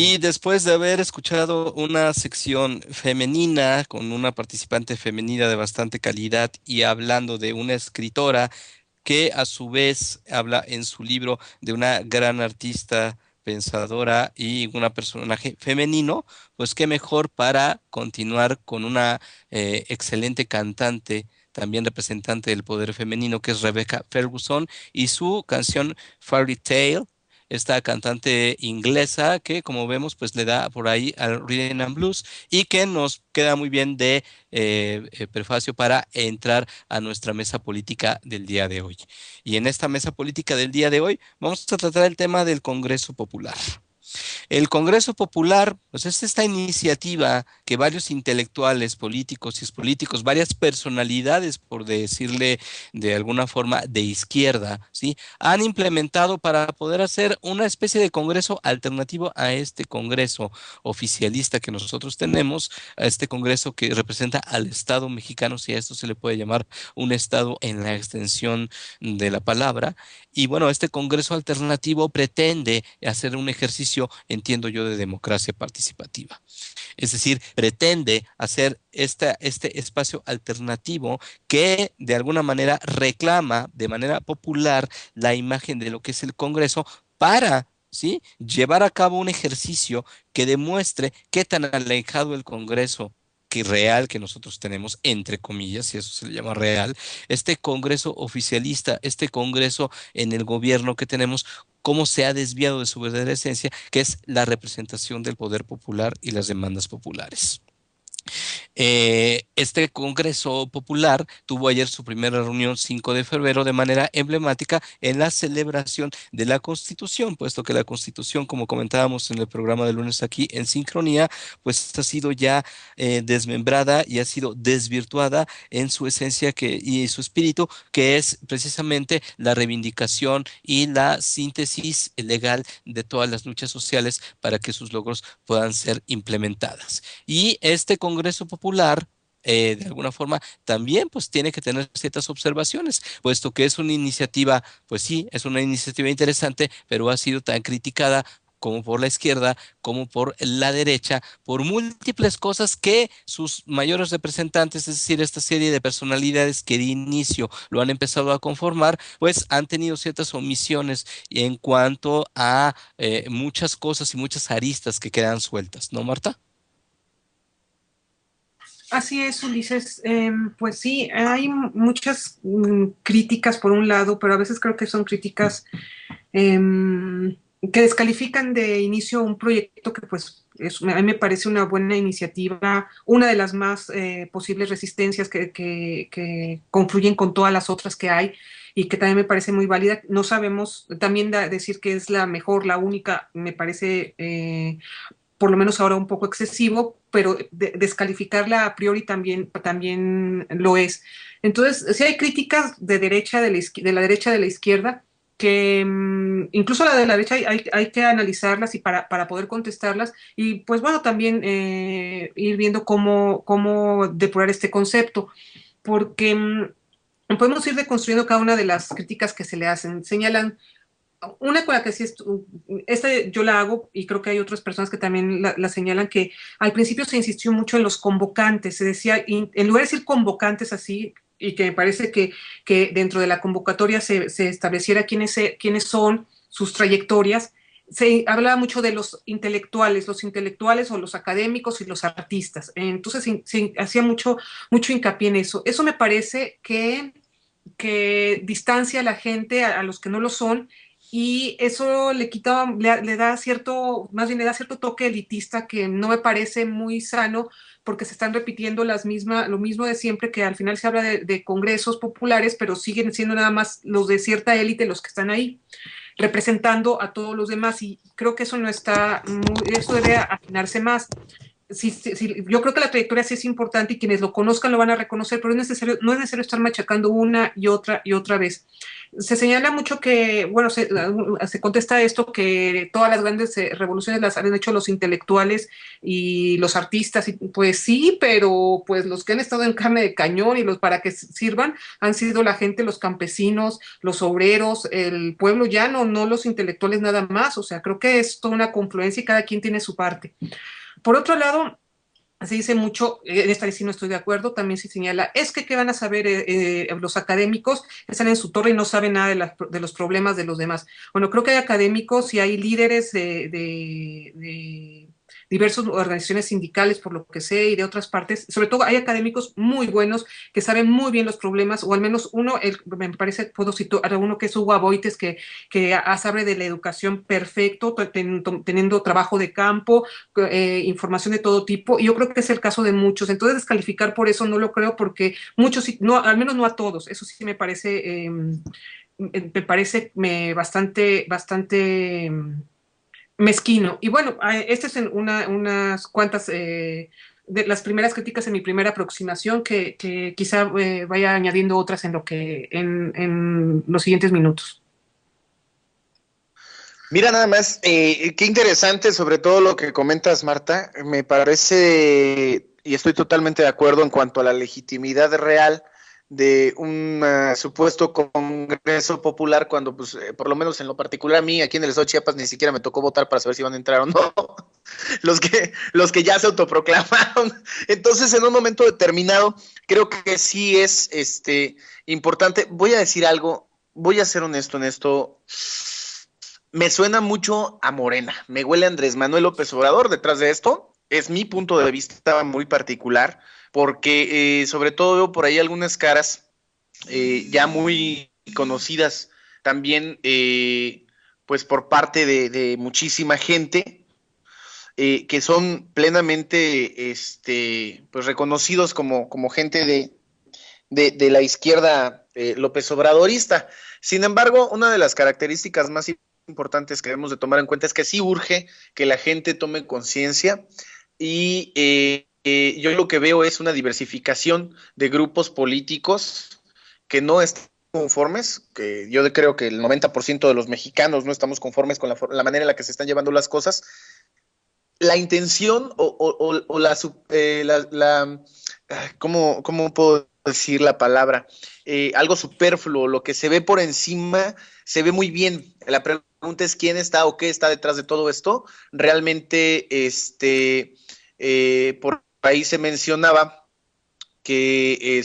Y después de haber escuchado una sección femenina con una participante femenina de bastante calidad y hablando de una escritora que a su vez habla en su libro de una gran artista, pensadora y una personaje femenino, pues qué mejor para continuar con una excelente cantante, también representante del poder femenino, que es Rebecca Ferguson, y su canción Fairy Tale. Esta cantante inglesa que, como vemos, pues le da por ahí al rhythm and blues y que nos queda muy bien de prefacio para entrar a nuestra mesa política del día de hoy. Y en esta mesa política del día de hoy vamos a tratar el tema del Congreso Popular. El Congreso Popular, pues es esta iniciativa que varios intelectuales, políticos y expolíticos, varias personalidades, por decirle de alguna forma, de izquierda, ¿sí? Han implementado para poder hacer una especie de Congreso alternativo a este Congreso oficialista que nosotros tenemos, a este Congreso que representa al Estado mexicano, si a esto se le puede llamar un Estado en la extensión de la palabra. Y bueno, este Congreso alternativo pretende hacer un ejercicio, entiendo yo, de democracia participativa. Es decir, pretende hacer este espacio alternativo que de alguna manera reclama de manera popular la imagen de lo que es el Congreso para, ¿sí?, llevar a cabo un ejercicio que demuestre qué tan alejado el Congreso que real que nosotros tenemos, entre comillas, si eso se le llama real, este Congreso oficialista, este Congreso en el gobierno que tenemos, cómo se ha desviado de su verdadera esencia, que es la representación del poder popular y las demandas populares. Este Congreso Popular tuvo ayer su primera reunión 5 de febrero de manera emblemática en la celebración de la Constitución, puesto que la Constitución, como comentábamos en el programa de lunes aquí en Sincronía, pues ha sido ya desmembrada y ha sido desvirtuada en su esencia y su espíritu, que es precisamente la reivindicación y la síntesis legal de todas las luchas sociales para que sus logros puedan ser implementadas. Y este Congreso Popular, de alguna forma, también pues tiene que tener ciertas observaciones, puesto que es una iniciativa, pues sí, es una iniciativa interesante, pero ha sido tan criticada como por la izquierda, como por la derecha, por múltiples cosas que sus mayores representantes, es decir, esta serie de personalidades que de inicio lo han empezado a conformar, pues han tenido ciertas omisiones en cuanto a muchas cosas y muchas aristas que quedan sueltas, ¿no, Marta? Así es, Ulises. Pues sí, hay muchas críticas por un lado, pero a veces creo que son críticas que descalifican de inicio un proyecto que pues a mí me parece una buena iniciativa, una de las más posibles resistencias que confluyen con todas las otras que hay y que también me parece muy válida. No sabemos también decir que es la mejor, la única, me parece por lo menos ahora un poco excesivo, pero descalificarla a priori también lo es. Entonces, si hay críticas de derecha, de la derecha, de la izquierda, que incluso la de la derecha hay que analizarlas y para poder contestarlas y pues bueno, también ir viendo cómo depurar este concepto, porque podemos ir deconstruyendo cada una de las críticas que se le hacen. Señalan una con la que sí, esta yo la hago y creo que hay otras personas que también la señalan, que al principio se insistió mucho en los convocantes, se decía, en lugar de decir convocantes así, y que me parece que dentro de la convocatoria se estableciera quiénes son, sus trayectorias, se hablaba mucho de los intelectuales o los académicos y los artistas. Entonces se hacía mucho hincapié en eso. Eso me parece que distancia a la gente, a los que no lo son, y eso le da cierto, más bien le da cierto toque elitista que no me parece muy sano porque se están repitiendo lo mismo de siempre, que al final se habla de congresos populares, pero siguen siendo nada más los de cierta élite los que están ahí representando a todos los demás y creo que eso no está, eso debe afinarse más. sí, sí, sí, yo creo que la trayectoria sí es importante y quienes lo conozcan lo van a reconocer, pero no es necesario estar machacando una y otra vez. Se señala mucho que, bueno, se contesta esto que todas las grandes revoluciones las han hecho los intelectuales y los artistas, y pues sí, pero pues los que han estado en carne de cañón y los para que sirvan han sido la gente, los campesinos, los obreros, el pueblo llano, no los intelectuales nada más. O sea, creo que es toda una confluencia y cada quien tiene su parte. Por otro lado, se dice mucho, en esta sí no estoy de acuerdo, también se señala, es que qué van a saber los académicos que están en su torre y no saben nada de los problemas de los demás. Bueno, creo que hay académicos y hay líderes de diversas organizaciones sindicales, por lo que sé, y de otras partes. Sobre todo hay académicos muy buenos que saben muy bien los problemas, o al menos uno, me parece, puedo citar a uno que es Hugo Aboites, que sabe de la educación perfecto, teniendo trabajo de campo, información de todo tipo, y yo creo que es el caso de muchos. Entonces, descalificar por eso no lo creo, porque muchos, no, al menos no a todos, eso sí bastante mezquino. Y bueno, este es unas cuantas de las primeras críticas en mi primera aproximación, que quizá vaya añadiendo otras en los siguientes minutos. Mira nada más, qué interesante sobre todo lo que comentas, Marta. Me parece, y estoy totalmente de acuerdo en cuanto a la legitimidad real de un supuesto Congreso Popular, cuando, pues, por lo menos en lo particular a mí, aquí en el estado de Chiapas, ni siquiera me tocó votar para saber si iban a entrar o no, los que ya se autoproclamaron. Entonces, en un momento determinado, creo que sí es importante. Voy a decir algo, voy a ser honesto en esto. Me suena mucho a Morena, me huele a Andrés Manuel López Obrador detrás de esto. Es mi punto de vista muy particular, porque sobre todo veo por ahí algunas caras ya muy conocidas también, pues por parte de muchísima gente, que son plenamente pues reconocidos como gente de la izquierda López Obradorista. Sin embargo, una de las características más importantes que debemos de tomar en cuenta es que sí urge que la gente tome conciencia y yo lo que veo es una diversificación de grupos políticos que no están conformes, que yo creo que el 90% de los mexicanos no estamos conformes con la manera en la que se están llevando las cosas. La intención o ¿cómo puedo decir la palabra? Algo superfluo, lo que se ve por encima, se ve muy bien. La pregunta es quién está o qué está detrás de todo esto. Realmente, por ahí se mencionaba que,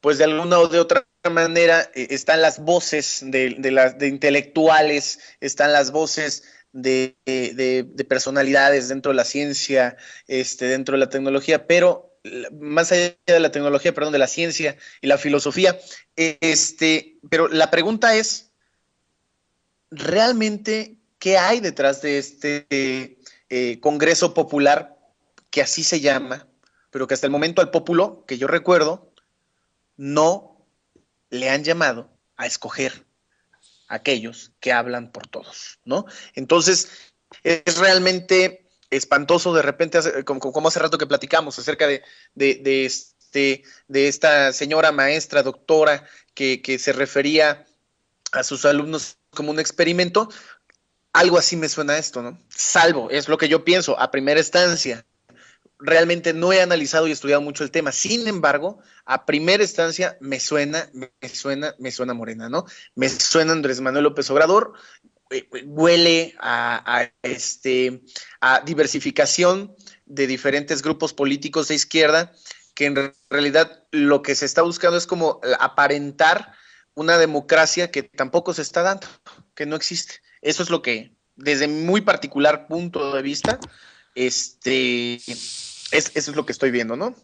pues de alguna o de otra manera, están las voces de intelectuales, están las voces de personalidades dentro de la ciencia, dentro de la tecnología, pero más allá de la tecnología, perdón, de la ciencia y la filosofía, pero la pregunta es, ¿realmente qué hay detrás de Congreso Popular, que así se llama, pero que hasta el momento al Pópulo, que yo recuerdo, no le han llamado a escoger a aquellos que hablan por todos, ¿no? Entonces, es realmente espantoso de repente, como hace rato que platicamos acerca de esta señora maestra, doctora, que se refería a sus alumnos como un experimento. Algo así me suena a esto, ¿no? Salvo, es lo que yo pienso, a primera instancia. Realmente no he analizado y estudiado mucho el tema. Sin embargo, a primera instancia me suena Morena, ¿no? Me suena Andrés Manuel López Obrador, huele a diversificación de diferentes grupos políticos de izquierda, que en realidad lo que se está buscando es como aparentar una democracia que tampoco se está dando, que no existe. Eso es lo que, desde mi muy particular punto de vista, eso es lo que estoy viendo, ¿no?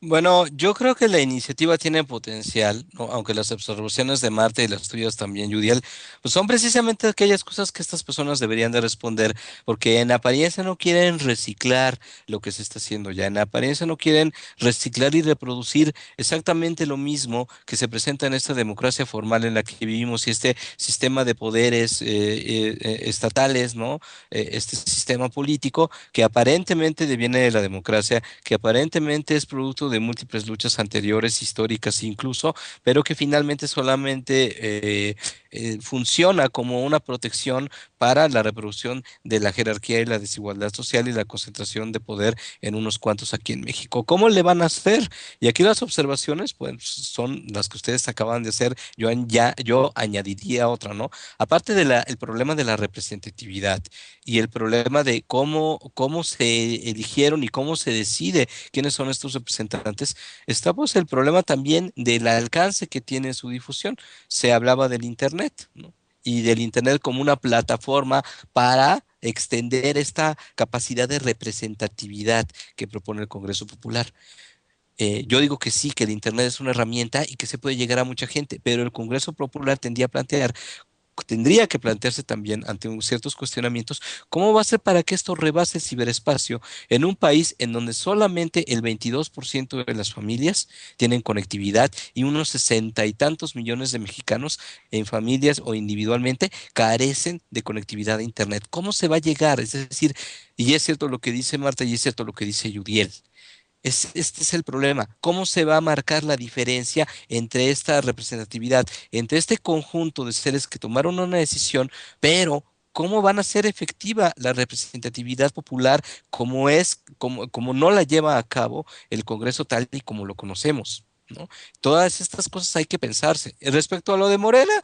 Bueno, yo creo que la iniciativa tiene potencial, ¿no? Aunque las observaciones de Marta y las tuyas también, Judiel, pues son precisamente aquellas cosas que estas personas deberían de responder, porque en apariencia no quieren reciclar lo que se está haciendo ya, en apariencia no quieren reciclar y reproducir exactamente lo mismo que se presenta en esta democracia formal en la que vivimos y este sistema de poderes estatales, ¿no? Este sistema político que aparentemente deviene de la democracia, que aparentemente es producto de múltiples luchas anteriores, históricas incluso, pero que finalmente solamente funciona como una protección para la reproducción de la jerarquía y la desigualdad social y la concentración de poder en unos cuantos aquí en México. ¿Cómo le van a hacer? Y aquí las observaciones, pues, son las que ustedes acaban de hacer. Yo añadiría otra, ¿no? Aparte de el problema de la representatividad y el problema de cómo se eligieron y cómo se decide quiénes son estos representantes, está pues el problema también del alcance que tiene su difusión. Se hablaba del Internet, ¿no? Y del Internet como una plataforma para extender esta capacidad de representatividad que propone el Congreso Popular. Yo digo que sí, que el Internet es una herramienta y que se puede llegar a mucha gente, pero el Congreso Popular tendría que plantearse también ante ciertos cuestionamientos, ¿cómo va a ser para que esto rebase el ciberespacio en un país en donde solamente el 22% de las familias tienen conectividad y unos 60 y tantos millones de mexicanos en familias o individualmente carecen de conectividad a Internet? ¿Cómo se va a llegar? Es decir, y es cierto lo que dice Marta y es cierto lo que dice Yudiel. Este es el problema. ¿Cómo se va a marcar la diferencia entre esta representatividad, entre este conjunto de seres que tomaron una decisión, pero cómo van a ser efectiva la representatividad popular como no la lleva a cabo el Congreso tal y como lo conocemos, ¿no? Todas estas cosas hay que pensarse. Respecto a lo de Morena,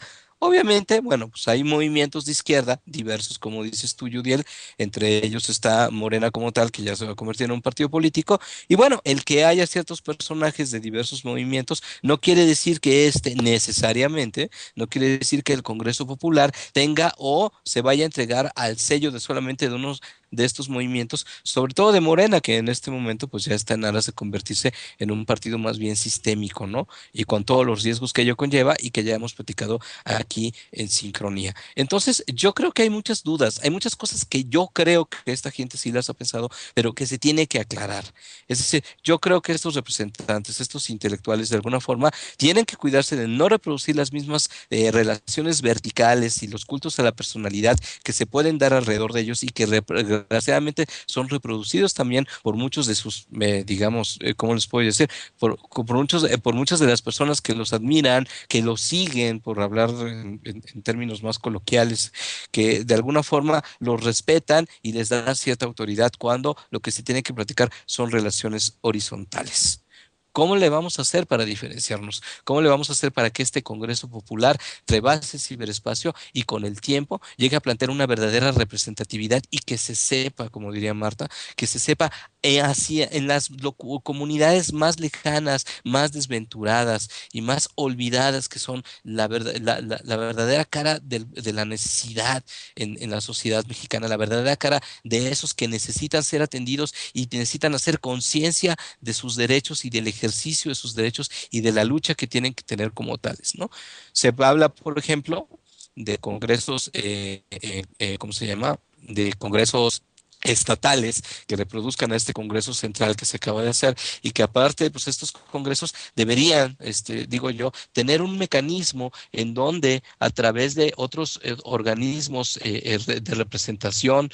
obviamente, bueno, pues hay movimientos de izquierda diversos, como dices tú, Yudiel, entre ellos está Morena como tal, que ya se va a convertir en un partido político y bueno, el que haya ciertos personajes de diversos movimientos no quiere decir que este necesariamente, no quiere decir que el Congreso Popular tenga o se vaya a entregar al sello de solamente de unos de estos movimientos, sobre todo de Morena, que en este momento pues ya está en aras de convertirse en un partido más bien sistémico, ¿no? Y con todos los riesgos que ello conlleva y que ya hemos platicado aquí en sincronía. Entonces, yo creo que hay muchas dudas, hay muchas cosas que yo creo que esta gente sí las ha pensado, pero que se tiene que aclarar. Es decir, yo creo que estos representantes, estos intelectuales, de alguna forma, tienen que cuidarse de no reproducir las mismas relaciones verticales y los cultos a la personalidad que se pueden dar alrededor de ellos y que desgraciadamente son reproducidos también por muchos de sus, digamos, ¿cómo les puedo decir? Por muchas de las personas que los admiran, que los siguen, por hablar en términos más coloquiales, que de alguna forma los respetan y les dan cierta autoridad cuando lo que se tiene que platicar son relaciones horizontales. ¿Cómo le vamos a hacer para diferenciarnos? ¿Cómo le vamos a hacer para que este Congreso Popular rebase el ciberespacio y con el tiempo llegue a plantear una verdadera representatividad y que se sepa, como diría Marta, que se sepa en las comunidades más lejanas, más desventuradas y más olvidadas que son la verdadera cara de la necesidad en la sociedad mexicana, la verdadera cara de esos que necesitan ser atendidos y necesitan hacer conciencia de sus derechos y del ejercicio de sus derechos y de la lucha que tienen que tener como tales, ¿no? Se habla, por ejemplo, de congresos, ¿cómo se llama? De congresos estatales que reproduzcan a este Congreso Central que se acaba de hacer y que aparte, pues estos congresos deberían, digo yo, tener un mecanismo en donde a través de otros organismos de representación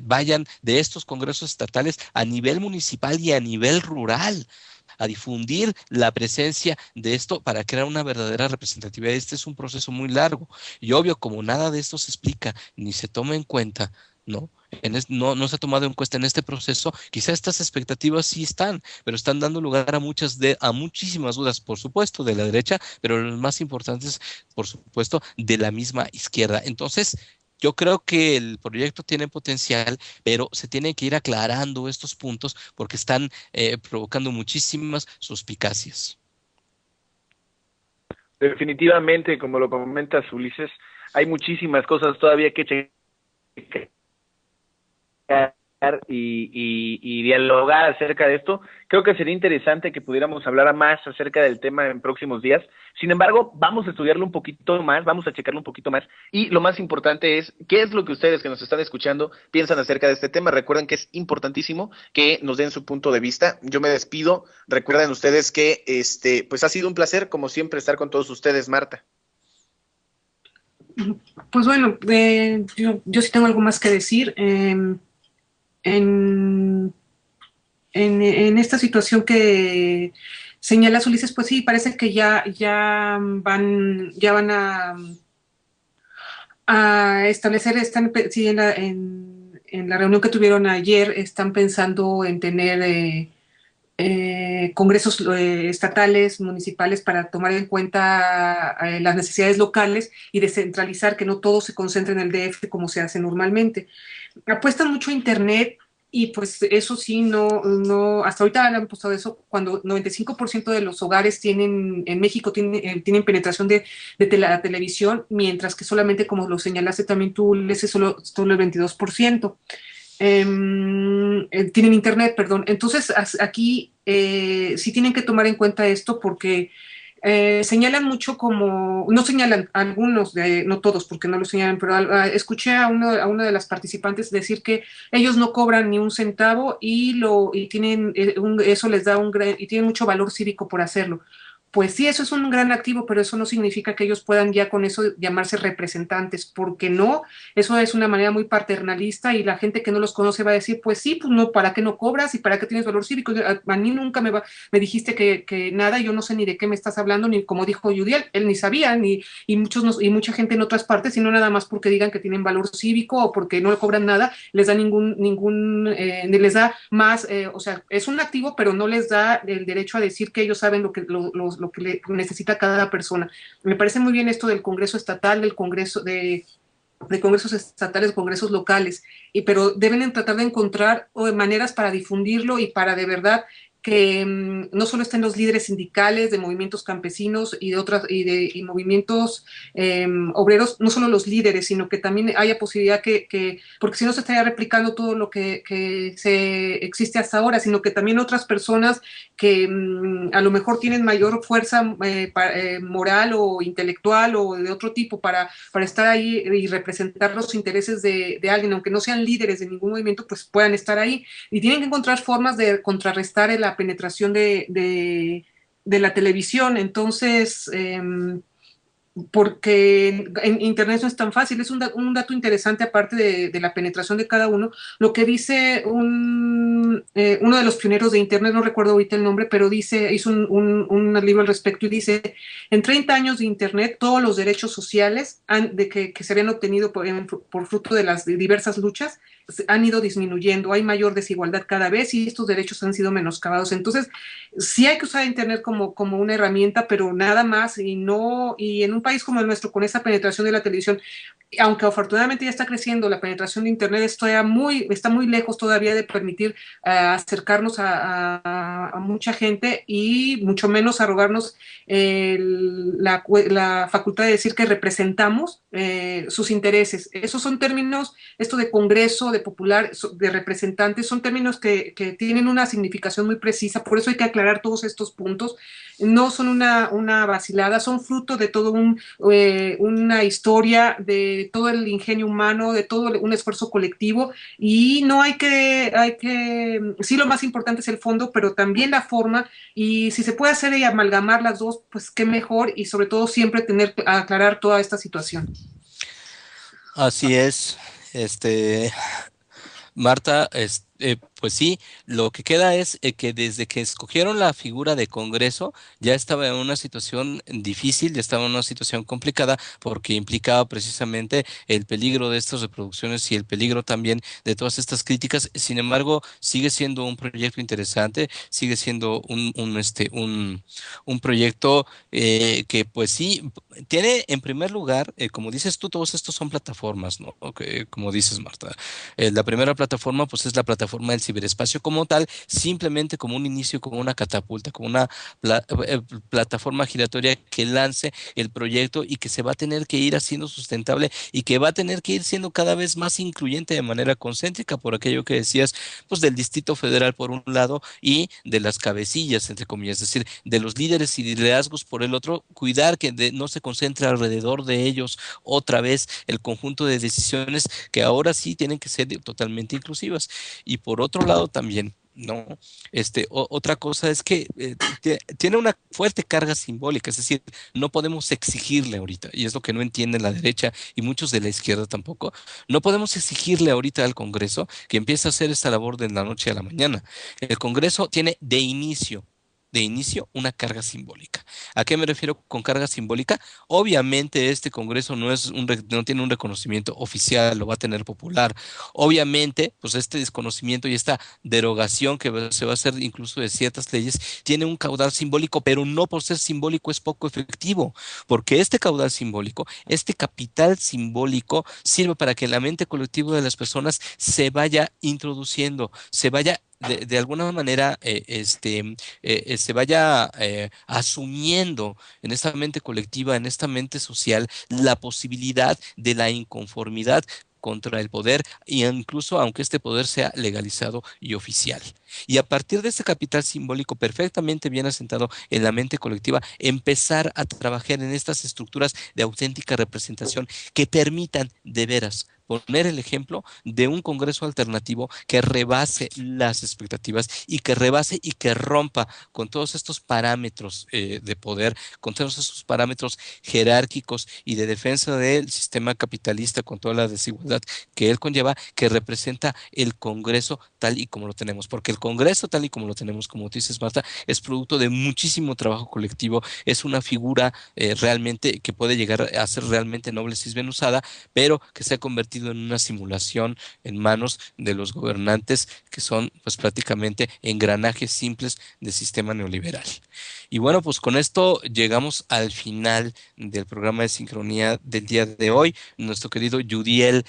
vayan de estos congresos estatales a nivel municipal y a nivel rural a difundir la presencia de esto para crear una verdadera representatividad. Este es un proceso muy largo y obvio, como nada de esto se explica ni se toma en cuenta, ¿no? No se ha tomado en cuenta en este proceso, quizá estas expectativas sí están, pero están dando lugar a muchísimas dudas, por supuesto, de la derecha, pero los más importantes, por supuesto, de la misma izquierda. Entonces, yo creo que el proyecto tiene potencial, pero se tienen que ir aclarando estos puntos porque están provocando muchísimas suspicacias. Definitivamente, como lo comentas, Ulises, hay muchísimas cosas todavía que checar y dialogar acerca de esto. Creo que sería interesante que pudiéramos hablar más acerca del tema en próximos días. Sin embargo, vamos a estudiarlo un poquito más, vamos a checarlo un poquito más. Y lo más importante es, ¿qué es lo que ustedes que nos están escuchando piensan acerca de este tema? Recuerden que es importantísimo que nos den su punto de vista. Yo me despido. Recuerden ustedes que pues ha sido un placer, como siempre, estar con todos ustedes, Marta. Pues bueno, yo sí tengo algo más que decir. En esta situación que señalas, Ulises, pues sí, parece que ya van a establecer, sí, en la reunión que tuvieron ayer, están pensando en tener congresos estatales, municipales, para tomar en cuenta las necesidades locales y descentralizar, que no todo se concentre en el DF como se hace normalmente. Apuestan mucho a Internet y pues eso sí, hasta ahorita han apostado eso cuando 95% de los hogares en México tienen penetración de la televisión, mientras que solamente, como lo señalaste también tú, es solo el 22%. Tienen internet, perdón. Entonces, aquí sí tienen que tomar en cuenta esto porque señalan mucho no señalan algunos, no todos porque no lo señalan, pero escuché a una de las participantes decir que ellos no cobran ni un centavo y tienen eso les da y tienen mucho valor cívico por hacerlo. Pues sí, eso es un gran activo, pero eso no significa que ellos puedan ya con eso llamarse representantes, porque no, eso es una manera muy paternalista y la gente que no los conoce va a decir, pues sí, pues no, ¿para qué no cobras y para qué tienes valor cívico? A mí nunca me dijiste que nada, yo no sé ni de qué me estás hablando, ni como dijo Yudiel, él ni sabía, y mucha gente en otras partes, sino nada más porque digan que tienen valor cívico o porque no le cobran nada, les da ni les da más, o sea, es un activo, pero no les da el derecho a decir que ellos saben lo que necesita cada persona. Me parece muy bien esto del Congreso Estatal, del Congreso de congresos estatales, congresos locales, pero deben tratar de encontrar maneras para difundirlo y para de verdad que no solo estén los líderes sindicales de movimientos campesinos y de otras y movimientos obreros, no solo los líderes, sino que también haya posibilidad porque si no se estaría replicando todo lo que se existe hasta ahora, sino que también otras personas que a lo mejor tienen mayor fuerza moral o intelectual o de otro tipo para estar ahí y representar los intereses de alguien, aunque no sean líderes de ningún movimiento, pues puedan estar ahí. Y tienen que encontrar formas de contrarrestar la penetración de la televisión. Entonces, porque en Internet no es tan fácil, es un dato interesante aparte de la penetración de cada uno, lo que dice uno de los pioneros de Internet, no recuerdo ahorita el nombre, pero hizo un libro al respecto y dice, en 30 años de Internet, todos los derechos sociales que se habían obtenido por fruto de las diversas luchas han ido disminuyendo, hay mayor desigualdad cada vez y estos derechos han sido menoscabados. Entonces, sí hay que usar Internet como una herramienta, pero nada más, y en un país como el nuestro, con esa penetración de la televisión, aunque afortunadamente ya está creciendo la penetración de Internet, está muy lejos todavía de permitir acercarnos a mucha gente y mucho menos arrogarnos la facultad de decir que representamos sus intereses. Esos son términos, esto de congreso, de popular, de representantes, son términos que tienen una significación muy precisa, por eso hay que aclarar todos estos puntos. No son una vacilada, son fruto de todo una historia, de todo el ingenio humano, de todo un esfuerzo colectivo, y no sí, lo más importante es el fondo, pero también la forma, y si se puede hacer y amalgamar las dos, pues qué mejor, y sobre todo siempre aclarar toda esta situación. Así es, Marta, pues sí, lo que queda es que desde que escogieron la figura de Congreso ya estaba en una situación difícil, ya estaba en una situación complicada porque implicaba precisamente el peligro de estas reproducciones y el peligro también de todas estas críticas. Sin embargo, sigue siendo un proyecto interesante, sigue siendo un proyecto que pues sí, tiene en primer lugar, como dices tú, todos estos son plataformas, ¿no? Como dices, Marta. La primera plataforma pues es la plataforma del ciberespacio como tal, simplemente como un inicio, como una catapulta, como una plataforma giratoria que lance el proyecto y que se va a tener que ir haciendo sustentable y que va a tener que ir siendo cada vez más incluyente de manera concéntrica por aquello que decías, pues del Distrito Federal por un lado y de las cabecillas, entre comillas, es decir, de los líderes y liderazgos por el otro, cuidar que no se concentre alrededor de ellos otra vez el conjunto de decisiones que ahora sí tienen que ser totalmente inclusivas. Y por otro lado también, ¿no? Otra cosa es que tiene una fuerte carga simbólica, es decir, no podemos exigirle ahorita, y es lo que no entiende la derecha y muchos de la izquierda tampoco, no podemos exigirle ahorita al Congreso que empiece a hacer esta labor de la noche a la mañana. El Congreso tiene de inicio una carga simbólica. ¿A qué me refiero con carga simbólica? Obviamente este Congreso no tiene un reconocimiento oficial, lo va a tener popular. Obviamente, pues este desconocimiento y esta derogación que se va a hacer incluso de ciertas leyes tiene un caudal simbólico, pero no por ser simbólico es poco efectivo, porque este caudal simbólico, este capital simbólico sirve para que la mente colectiva de las personas se vaya introduciendo, se vaya de alguna manera se vaya asumiendo en esta mente colectiva, en esta mente social, la posibilidad de la inconformidad contra el poder, e incluso aunque este poder sea legalizado y oficial. Y a partir de este capital simbólico perfectamente bien asentado en la mente colectiva, empezar a trabajar en estas estructuras de auténtica representación que permitan de veras poner el ejemplo de un Congreso alternativo que rebase las expectativas y que rebase y que rompa con todos estos parámetros de poder, con todos estos parámetros jerárquicos y de defensa del sistema capitalista con toda la desigualdad que él conlleva, que representa el Congreso tal y como lo tenemos. Porque el Congreso tal y como lo tenemos, como tú dices, Marta, es producto de muchísimo trabajo colectivo, es una figura realmente que puede llegar a ser realmente noble si es bien usada, pero que se ha convertido en una simulación en manos de los gobernantes que son pues prácticamente engranajes simples del sistema neoliberal. Y bueno, pues con esto llegamos al final del programa de sincronía del día de hoy. Nuestro querido Yudiel,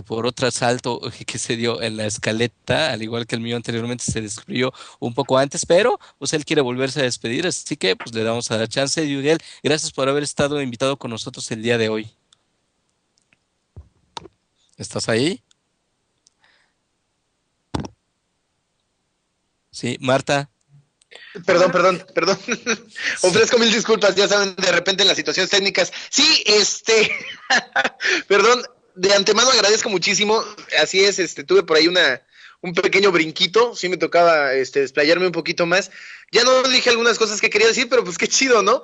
por otro asalto que se dio en la escaleta, al igual que el mío anteriormente, se destruyó un poco antes, pero pues él quiere volverse a despedir, así que pues le damos a la chance. Yudiel, gracias por haber estado invitado con nosotros el día de hoy. ¿Estás ahí? Sí, Marta. Perdón, Bueno, perdón, perdón. Sí. Ofrezco mil disculpas, ya saben, de repente en las situaciones técnicas. Sí, perdón, de antemano agradezco muchísimo. Así es, tuve por ahí un pequeño brinquito, sí me tocaba desplayarme un poquito más. Ya no dije algunas cosas que quería decir, pero pues qué chido, ¿no?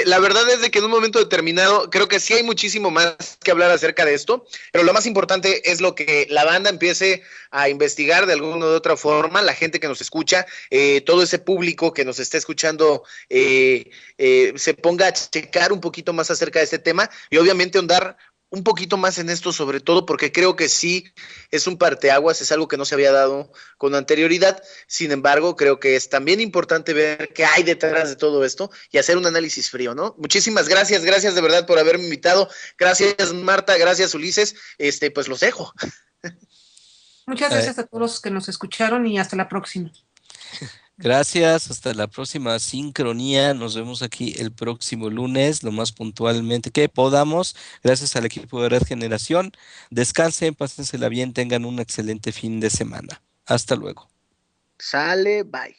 La verdad es de que en un momento determinado creo que sí hay muchísimo más que hablar acerca de esto, pero lo más importante es lo que la banda empiece a investigar de alguna u otra forma, la gente que nos escucha, todo ese público que nos está escuchando se ponga a checar un poquito más acerca de este tema y obviamente ahondar un poquito más en esto, sobre todo porque creo que sí es un parteaguas, es algo que no se había dado con anterioridad. Sin embargo, creo que es también importante ver qué hay detrás de todo esto y hacer un análisis frío, ¿no? Muchísimas gracias, gracias de verdad por haberme invitado. Gracias, Marta, gracias, Ulises. Pues los dejo. muchas Eh, gracias a todos los que nos escucharon y hasta la próxima. Gracias, hasta la próxima sincronía. Nos vemos aquí el próximo lunes, lo más puntualmente que podamos. Gracias al equipo de Red Generación. Descansen, pásensela bien, tengan un excelente fin de semana. Hasta luego. Sale, bye.